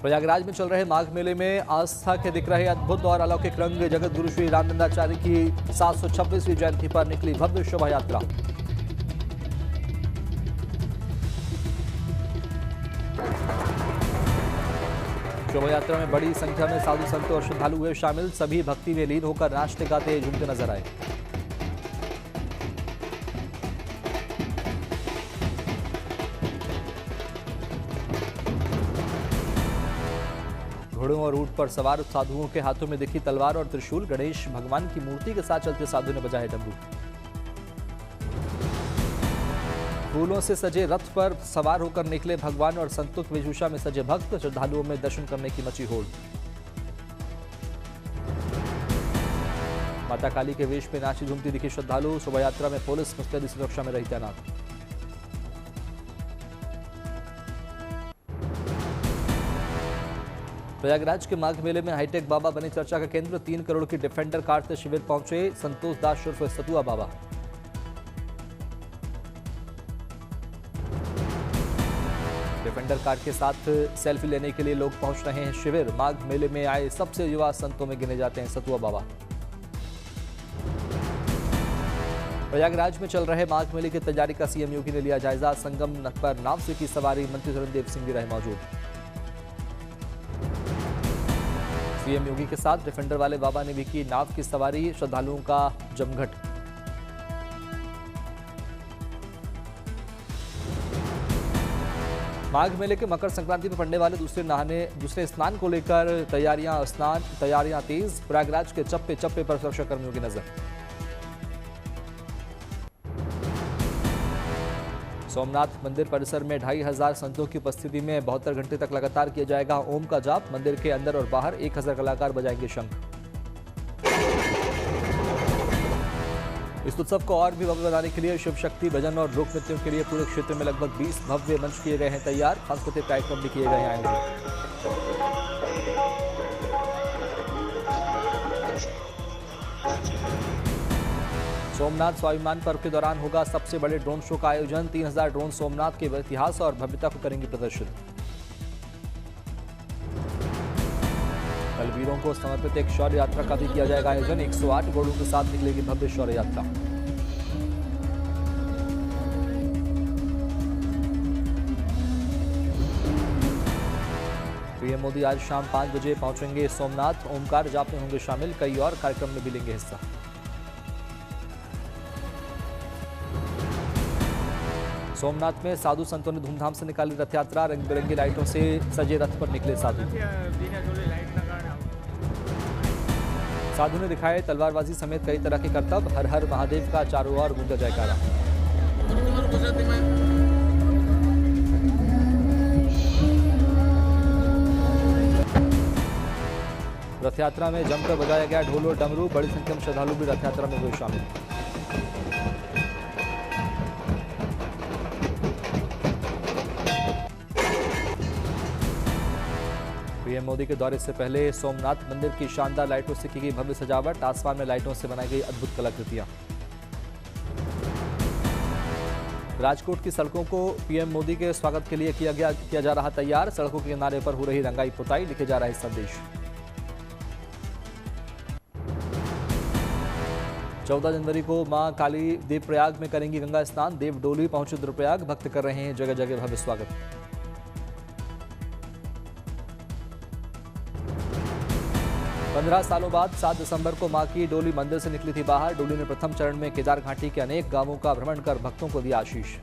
प्रयागराज में चल रहे माघ मेले में आस्था के दिख रहे अद्भुत और अलौकिक रंग। जगत गुरु श्री रामचंद्राचार्य की 726वीं जयंती पर निकली भव्य शोभा यात्रा। शोभा यात्रा में बड़ी संख्या में साधु संत और श्रद्धालु हुए शामिल। सभी भक्ति में लीन होकर नाचते गाते झूमते नजर आए। घोड़ों और ऊंट पर सवार साधुओं के हाथों में दिखी तलवार और त्रिशूल। गणेश भगवान की मूर्ति के साथ चलते साधु ने बजाए डमरू। फूलों से सजे रथ पर सवार होकर निकले भगवान और संतों की वेशभूषा में सजे भक्त। श्रद्धालुओं में दर्शन करने की मची होड़। माता काली के वेश में नाची झूमती दिखी श्रद्धालु। शोभा यात्रा में पुलिस मुस्तैदी सुरक्षा में रही तैनात। प्रयागराज के माघ मेले में हाईटेक बाबा बने चर्चा का केंद्र। 3 करोड़ की डिफेंडर कार से शिविर पहुंचे संतोष दास उर्फ सतुआ बाबा। डिफेंडर कार के साथ सेल्फी लेने के लिए लोग पहुंच रहे हैं शिविर। माघ मेले में आए सबसे युवा संतों में गिने जाते हैं सतुआ बाबा। प्रयागराज में चल रहे माघ मेले की तैयारी का सीएम योगी ने लिया जायजा। संगम पर नाव से की सवारी। मंत्री रणदेव सिंह भी रहे मौजूद। सीएम योगी के साथ डिफेंडर वाले बाबा ने भी की नाव की सवारी। श्रद्धालुओं का जमघट। माघ मेले के मकर संक्रांति में पड़ने वाले दूसरे स्नान को लेकर तैयारियां तेज। प्रयागराज के चप्पे चप्पे पर सुरक्षा कर्मियों की नजर। सोमनाथ मंदिर परिसर में 2500 संतों की उपस्थिति में 72 घंटे तक लगातार किया जाएगा ओम का जाप। मंदिर के अंदर और बाहर 1000 कलाकार बजाएंगे शंख। इस उत्सव को और भी भव्य बनाने के लिए शिव शक्ति भजन और लोक नृत्यों के लिए पूरे क्षेत्र में लगभग 20 भव्य मंच किए गए हैं तैयार। सांस्कृतिक कार्यक्रम भी किए गए हैं आयोजित। सोमनाथ स्वाभिमान पर्व के दौरान होगा सबसे बड़े ड्रोन शो का आयोजन। 3000 ड्रोन सोमनाथ के इतिहास और भव्यता को करेंगे प्रदर्शित। बलवीरों को समर्पित एक शौर्य यात्रा का भी किया जाएगा आयोजन। 108 घोड़ों के साथ निकलेगी भव्य शौर्य यात्रा। पीएम मोदी आज शाम 5 बजे पहुंचेंगे सोमनाथ। ओमकार जाप में होंगे शामिल। कई और कार्यक्रम में भी लेंगे हिस्सा। सोमनाथ में साधु संतों ने धूमधाम से निकाली रथ यात्रा। रंग बिरंगी लाइटों से सजे रथ पर निकले साधु। साधु ने दिखाए तलवारबाजी समेत कई तरह के करतब। हर हर महादेव का चारों ओर गूंजा जयकारा। रथ यात्रा में जमकर बजाया गया ढोल और डमरू। बड़ी संख्या में श्रद्धालु भी रथ यात्रा में हुए शामिल। पीएम मोदी के दौरे से पहले सोमनाथ मंदिर की शानदार लाइटों से की गई भव्य सजावट। आसमान में लाइटों से बनाई गई अद्भुत कलाकृतियां। राजकोट की सड़कों को पीएम मोदी के स्वागत के लिए किया जा रहा तैयार। सड़कों के किनारे पर हो रही रंगाई पुताई। लिखे जा रहे संदेश। 14 जनवरी को मां काली देवप्रयाग में करेंगी गंगा स्नान। देव डोली पहुंचे रुद्रप्रयाग। भक्त कर रहे हैं जगह जगह भव्य स्वागत। 15 सालों बाद 7 दिसंबर को मां की डोली मंदिर से निकली थी बाहर। डोली ने प्रथम चरण में केदार घाटी के अनेक गांवों का भ्रमण कर भक्तों को दिया आशीष।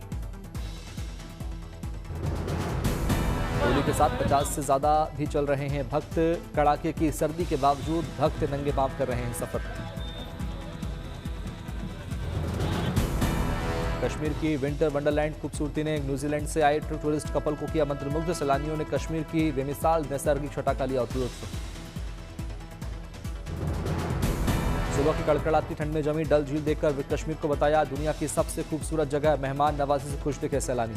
डोली के साथ 50 से ज्यादा भी चल रहे हैं भक्त। कड़ाके की सर्दी के बावजूद भक्त नंगे पांव कर रहे हैं सफर। कश्मीर की विंटर वंडरलैंड खूबसूरती ने न्यूजीलैंड से आए टूरिस्ट कपल को किया मंत्रमुग्ध। सैलानियों ने कश्मीर की बेमिसाल नैसर्गिक छटा का लिया लुत्फ। सुबह की कड़कड़ाती ठंड में जमी डल झील देखकर कश्मीर को बताया दुनिया की सबसे खूबसूरत जगह। मेहमान नवाजी से खुश दिखे सैलानी।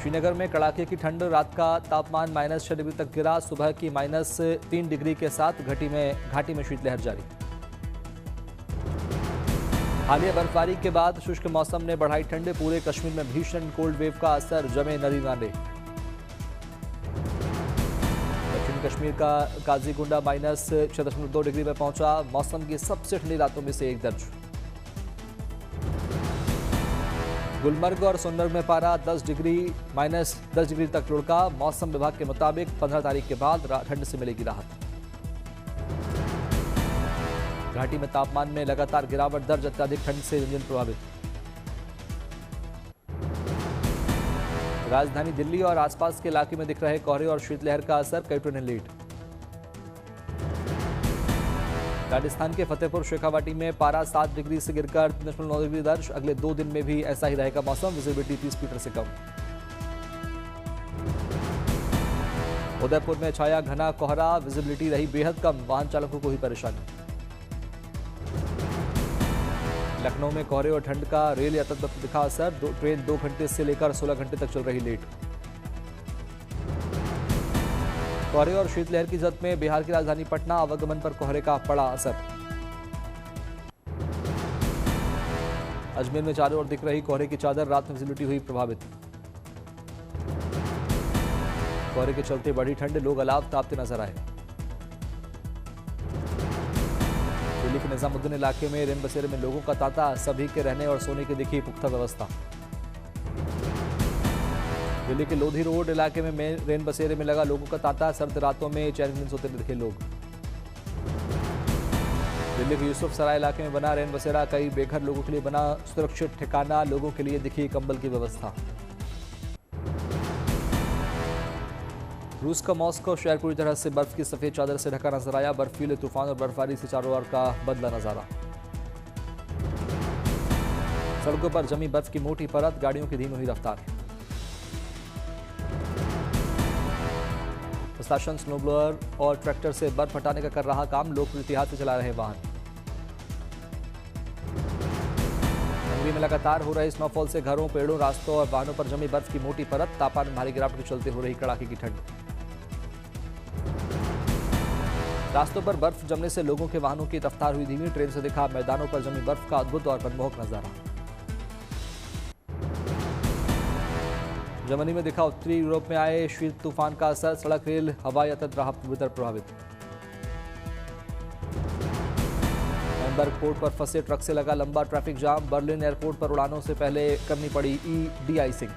श्रीनगर में कड़ाके की ठंड। रात का तापमान -6 डिग्री तक गिरा। सुबह की -3 डिग्री के साथ घाटी में शीतलहर जारी। हालिया बर्फबारी के बाद शुष्क मौसम ने बढ़ाई ठंड, पूरे कश्मीर में भीषण कोल्ड वेव का असर, जमे नदी नाले। दक्षिण कश्मीर का काजीगुंडा -6.2 डिग्री पर पहुंचा, मौसम की सबसे ठंडी रातों में से एक दर्ज। गुलमर्ग और सोनमर्ग में पारा -10 डिग्री तक लुढ़का, मौसम विभाग के मुताबिक 15 तारीख के बाद ठंड से मिलेगी राहत। घाटी में तापमान में लगातार गिरावट दर्ज, अत्यधिक ठंड से जनजीवन प्रभावित। राजधानी दिल्ली और आसपास के इलाके में दिख रहे कोहरे और शीतलहर का असर, कई ट्रेनें लेट। राजस्थान के फतेहपुर शेखावाटी में पारा 7 डिग्री से गिरकर 3.9 डिग्री दर्ज, अगले 2 दिन में भी ऐसा ही रहेगा मौसम, विजिबिलिटी 30 मीटर से कम। उदयपुर में छाया घना कोहरा, विजिबिलिटी रही बेहद कम, वाहन चालकों को ही परेशानी। लखनऊ में कोहरे और ठंड का रेल यातायात पर दिखा असर, ट्रेन 2 घंटे से लेकर 16 घंटे तक चल रही लेट। कोहरे और शीतलहर की जद में बिहार की राजधानी पटना, आवागमन पर कोहरे का पड़ा असर। अजमेर में चारों ओर दिख रही कोहरे की चादर, रात में विजिबिलिटी हुई प्रभावित। कोहरे के चलते बढ़ी ठंड, लोग अलाव तापते नजर आए। दिल्ली के निजामुद्दीन इलाके में रेन बसेरे में लोगों का तांता, सभी के रहने और सोने की दिखी पुख्ता व्यवस्था। दिल्ली के लोधी रोड इलाके में रेन बसेरे में लगा लोगों का तांता, सर्द रातों में चैन की नींद सोते दिखे लोग। दिल्ली के यूसुफ सराय इलाके में बना रेन बसेरा, कई बेघर लोगों के लिए बना सुरक्षित ठिकाना, लोगों के लिए दिखी कंबल की व्यवस्था। रूस का मॉस्को शहर पूरी तरह से बर्फ की सफेद चादर से ढका नजर आया, बर्फीले तूफान और बर्फबारी से चारों ओर का बदला नजारा। सड़कों पर जमी बर्फ की मोटी परत, गाड़ियों की धीमी हुई रफ्तार। प्रशासन स्नोब्लोअर और ट्रैक्टर से बर्फ हटाने का कर रहा काम, लोग एहतियात से चला रहे वाहन। हंगरी में लगातार हो रहे स्नोफॉल से घरों, पेड़ों, रास्तों और वाहनों पर जमी बर्फ की मोटी परत, तापमान में भारी गिरावट के चलते हो रही कड़ाके की ठंड। रास्तों पर बर्फ जमने से लोगों के वाहनों की रफ्तार हुई धीमी, ट्रेन से दिखा मैदानों पर जमी बर्फ का अद्भुत और मनमोहक नजारा। जर्मनी में दिखा उत्तरी यूरोप में आए शीत तूफान का असर, सड़क, रेल, हवाई यातायात रहा पूरी तरह प्रभावित। हैम्बर्ग पोर्ट पर फंसे ट्रक से लगा लंबा ट्रैफिक जाम, बर्लिन एयरपोर्ट पर उड़ानों से पहले करनी पड़ी डी-आइसिंग।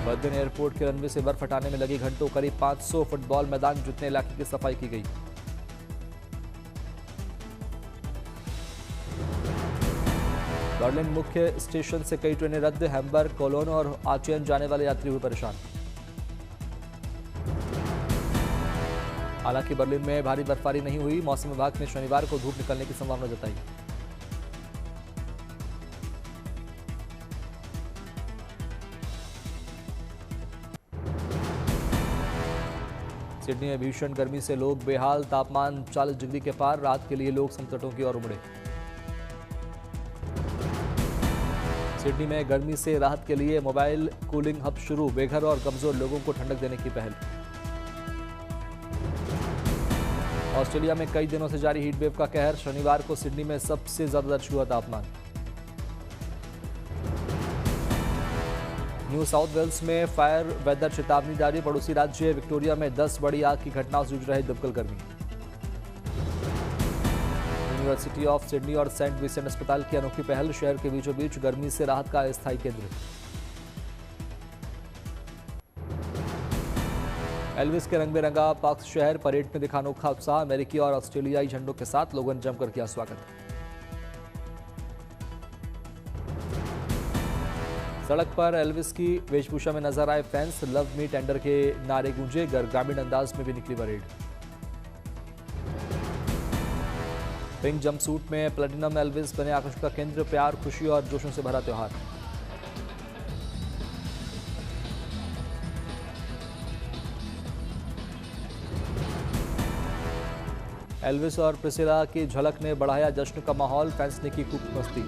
बर्लिन एयरपोर्ट के रनवे से बर्फ हटाने में लगी घंटों, करीब 500 फुटबॉल मैदान जितने इलाके की सफाई की गई। बर्लिन मुख्य स्टेशन से कई ट्रेनें रद्द, हैम्बर्ग, कोलोन और आचियन जाने वाले यात्री हुए परेशान। हालांकि बर्लिन में भारी बर्फबारी नहीं हुई, मौसम विभाग ने शनिवार को धूप निकलने की संभावना जताई। सिडनी में भीषण गर्मी से लोग बेहाल, तापमान 40 डिग्री के पार, रात के लिए लोग समुद्र तटों की ओर उमड़े। सिडनी में गर्मी से राहत के लिए मोबाइल कूलिंग हब शुरू, बेघर और कमजोर लोगों को ठंडक देने की पहल। ऑस्ट्रेलिया में कई दिनों से जारी हीट वेव का कहर, शनिवार को सिडनी में सबसे ज्यादा दर्ज हुआ तापमान। न्यू साउथ वेल्स में फायर वेदर चेतावनी जारी, पड़ोसी राज्य विक्टोरिया में 10 बड़ी आग की घटनाओं से जूझ रहे दमकल कर्मी। यूनिवर्सिटी ऑफ सिडनी और सेंट विंसेंट अस्पताल की अनोखी पहल, शहर के बीचों बीच गर्मी से राहत का अस्थायी केंद्र। एल्विस के रंग में रंगा पार्क्स शहर, परेड में दिखा अनोखा उत्साह, अमेरिकी और ऑस्ट्रेलियाई झंडों के साथ लोगों ने जमकर किया स्वागत। सड़क पर एल्विस की वेशभूषा में नजर आए फैंस, लव मी टेंडर के नारे गूंजे, ग्रामीण अंदाज में भी निकली परेड। पिंक जंपसूट में प्लेटिनम एल्विस बने आकर्षण का केंद्र, प्यार, खुशी और जोशों से भरा त्योहार। एल्विस और प्रिसिला की झलक ने बढ़ाया जश्न का माहौल, फैंस ने की खूब मस्ती।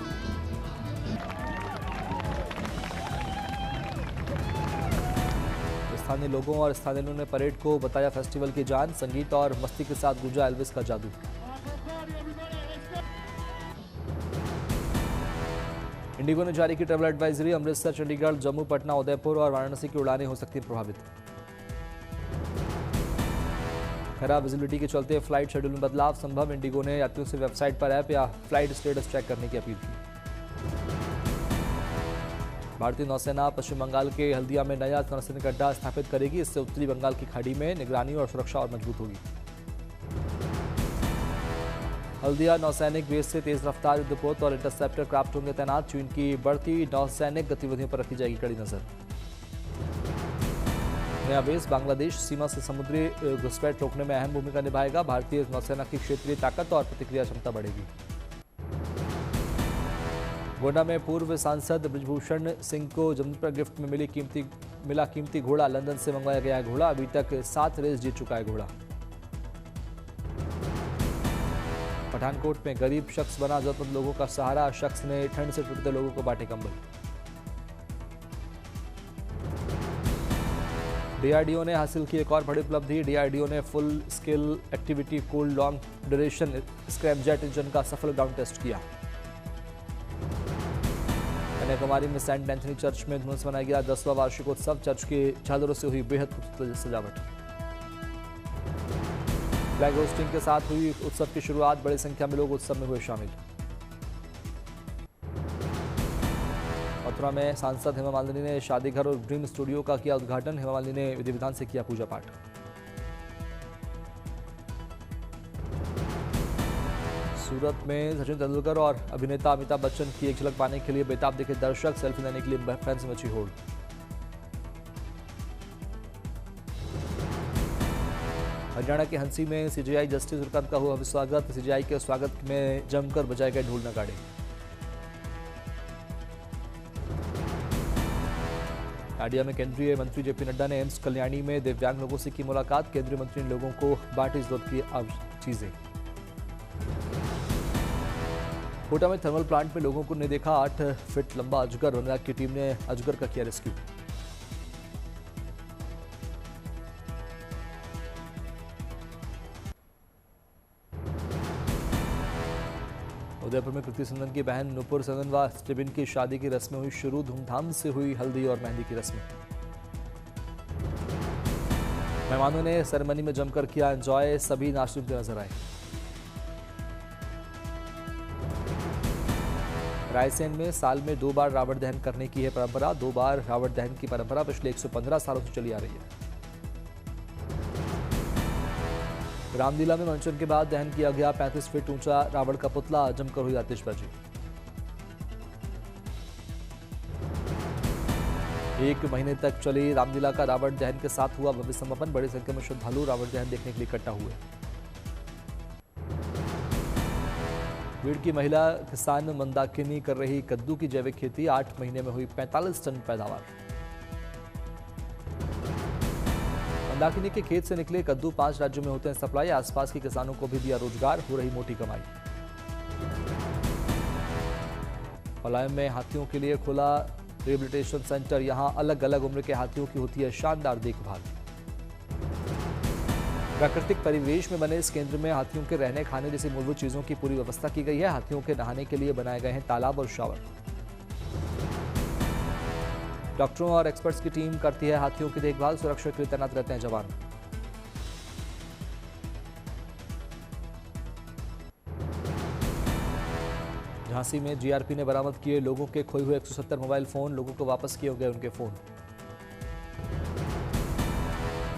स्थानीय लोगों और स्थानीयों ने परेड को बताया फेस्टिवल की जान, संगीत और मस्ती के साथ गूंजा एल्विस का जादू। इंडिगो ने जारी की ट्रैवल एडवाइजरी, अमृतसर, चंडीगढ़, जम्मू, पटना, उदयपुर और वाराणसी की उड़ानें हो सकती प्रभावित। खराब विजिबिलिटी के चलते फ्लाइट शेड्यूल में बदलाव संभव, इंडिगो ने यात्रियों से वेबसाइट पर ऐप या फ्लाइट स्टेटस चेक करने की अपील की। भारतीय नौसेना पश्चिम बंगाल के हल्दिया में नया नौसैनिक अड्डा स्थापित करेगी, इससे उत्तरी बंगाल की खाड़ी में निगरानी और सुरक्षा और मजबूत होगी। हल्दिया नौसैनिक बेस से तेज रफ्तार युद्धपोत और इंटरसेप्टर क्राफ्ट होंगे तैनात, चीन की बढ़ती नौसैनिक गतिविधियों पर रखी जाएगी कड़ी नजर। नया बेस बांग्लादेश सीमा से समुद्री घुसपैठ रोकने में अहम भूमिका निभाएगा, भारतीय नौसेना की क्षेत्रीय ताकत और प्रतिक्रिया क्षमता बढ़ेगी। गोंडा में पूर्व सांसद ब्रिजभूषण सिंह को जन्मदिन पर गिफ्ट में मिला कीमती घोड़ा, लंदन से मंगवाया गया घोड़ा, अभी तक 7 रेस जीत चुका है घोड़ा। पठानकोट में गरीब शख्स बना जरूरतमंद लोगों का सहारा, शख्स ने ठंड से टूटते लोगों को बांटे कंबल। डीआरडीओ ने हासिल की एक और बड़ी उपलब्धि, डीआरडीओ ने full scale activity cool long duration scramjet engine का सफल ग्राउंड टेस्ट किया। कन्याकुमारी में सेंट एंथनी चर्च में धूमधाम से मनाया गया 10वां वार्षिकोत्सव, चर्च की झालरों से हुई बेहद खूबसूरत सजावट। फ्लैग होस्टिंग के साथ हुई उत्सव की शुरुआत, बड़ी संख्या में लोग उत्सव में हुए शामिल। मथुरा में सांसद हेमा मालिनी ने शादी घर और ड्रीम स्टूडियो का किया उद्घाटन, हेमा मालिनी ने विधि विधान से किया पूजा पाठ। सूरत में सचिन तेंदुलकर और अभिनेता अमिताभ बच्चन की एक झलक पाने के लिए बेताब दिखे दर्शक, सेल्फी लेने के लिए फैंस में मची होड़। हरियाणा के हंसी में सीजेआई जस्टिस सूर्यकांत का हुआ स्वागत, सीजेआई के स्वागत में जमकर बजाए गए ढोल नगाड़े। नाडिया में केंद्रीय मंत्री जेपी नड्डा ने एम्स कल्याणी में दिव्यांग लोगों से की मुलाकात, केंद्रीय मंत्री ने लोगों को बांटी जरूरत की चीजें। कोटा में थर्मल प्लांट में लोगों को ने देखा 8 फीट लंबा अजगर, वन विभाग की टीम ने अजगर का किया रेस्क्यू। उदयपुर में कृति सेनन की बहन नुपुर सेनन व स्टीबिन की शादी की रस्में हुई शुरू, धूमधाम से हुई हल्दी और मेहंदी की रस्में। मेहमानों ने सेरेमनी में जमकर किया एंजॉय, सभी नाचते नजर आए। रायसेन में साल में 2 बार रावण दहन करने की है परंपरा, 2 बार रावण दहन की परंपरा पिछले 115 सालों से चली आ रही है। रामलीला में मंचन के बाद दहन किया गया 35 फीट ऊंचा रावण का पुतला, जमकर हुई आतिशबाजी। 1 महीने तक चली रामलीला का रावण दहन के साथ हुआ भव्य समापन, बड़ी संख्या में श्रद्धालु रावण दहन देखने के लिए इकट्ठा हुए। भीड़ की महिला किसान मंदाकिनी कर रही कद्दू की जैविक खेती, 8 महीने में हुई 45 टन पैदावार। मंदाकिनी के खेत से निकले कद्दू 5 राज्यों में होते हैं सप्लाई, आसपास के किसानों को भी दिया रोजगार, हो रही मोटी कमाई। पलायम में हाथियों के लिए खुला रिहेबिलिटेशन सेंटर, यहां अलग अलग उम्र के हाथियों की होती है शानदार देखभाल। प्राकृतिक परिवेश में बने इस केंद्र में हाथियों के रहने खाने जैसी मूलभूत चीजों की पूरी व्यवस्था की गई है, हाथियों के नहाने के लिए बनाए गए हैं तालाब और शावर। डॉक्टरों और एक्सपर्ट्स की टीम करती है हाथियों की देखभाल, सुरक्षा के लिए तैनात रहते हैं जवान। झांसी में जीआरपी ने बरामद किए लोगों के खोए हुए 170 मोबाइल फोन, लोगों को वापस किए गए उनके फोन।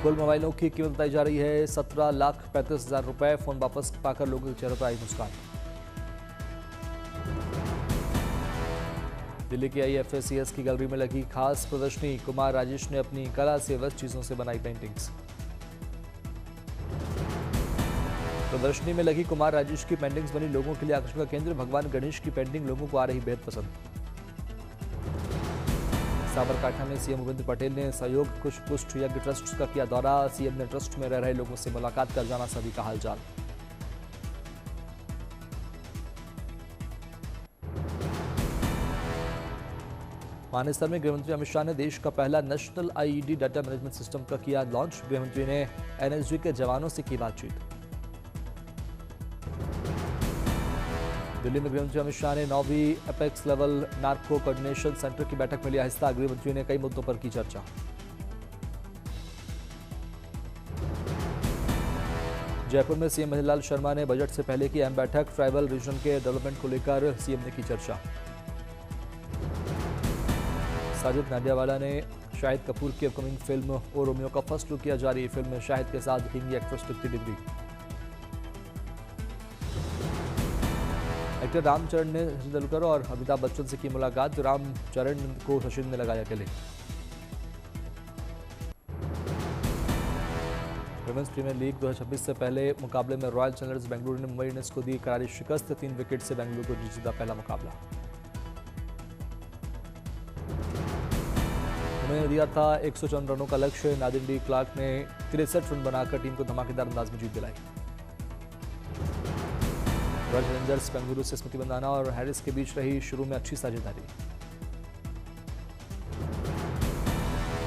कुल मोबाइलों की कीमत बताई जा रही है 17,35,000 रुपए, फोन वापस पाकर लोगों के चेहरों पर आई मुस्कान। दिल्ली की IFACS की गैलरी में लगी खास प्रदर्शनी, कुमार राजेश ने अपनी कला से वश चीजों से बनाई पेंटिंग्स। प्रदर्शनी में लगी कुमार राजेश की पेंटिंग्स बनी लोगों के लिए आकर्षण का केंद्र, भगवान गणेश की पेंटिंग लोगों को आ रही बेहद पसंद। साबरकांठा में सीएम भूपेंद्र पटेल ने सहयोग कुछ पुष्ट यज्ञ ट्रस्ट का किया दौरा, सीएम ने ट्रस्ट में रह रहे लोगों से मुलाकात कर जाना सभी का हालचाल। मानेसर में गृहमंत्री अमित शाह ने देश का पहला national IED data management system का किया लॉन्च, गृहमंत्री ने NSG के जवानों से की बातचीत। दिल्ली में गृहमंत्री अमित शाह ने 9वीं apex level narco coordination centre की बैठक में लिया हिस्सा। गृहमंत्री ने कई मुद्दों पर की चर्चा। जयपुर में सीएम महेंद्र शर्मा ने बजट से पहले की अहम बैठक। ट्राइबल रीजन के डेवलपमेंट को लेकर सीएम ने की चर्चा। साजिद नाडियावाला ने शाहिद कपूर की अपकमिंग फिल्म ओ रोमियो का फर्स्ट लुक किया जारी। फिल्म में शाहिद के साथ दिखेंगी एक्ट्रेस तृप्ति डिग्री। एक्टर रामचरण ने सचिन तेंदुलकर और अमिताभ बच्चन से की मुलाकात। रामचरण को सचिन ने लगाया गले। वुमेन्स प्रीमियर लीग 2026 से पहले मुकाबले में रॉयल चैलेंजर्स बेंगलुरु ने मुंबई इंडियंस को दी करारी शिकस्त। 3 विकेट से बेंगलुरु को जीता पहला मुकाबला। उन्होंने दिया था 154 रनों का लक्ष्य। नादिन डी क्लार्क ने 63 रन बनाकर टीम को धमाकेदार अंदाज में जीत दिलाई। रॉयल चैलेंजर्स बेंगलुरु से स्मृति मंदाना और हैरिस के बीच रही शुरू में अच्छी साझेदारी।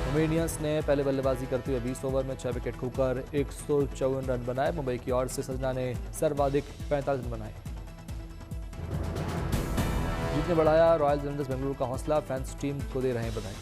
मुंबई इंडियंस ने पहले बल्लेबाजी करते हुए 20 ओवर में 6 विकेट खोकर 154 रन बनाए। मुंबई की ओर से सजना ने सर्वाधिक 45 रन बनाए। जीत ने बढ़ाया रॉयल चैलेंजर्स बेंगलुरु का हौसला। फैंस टीम को दे रहे हैं बधाई।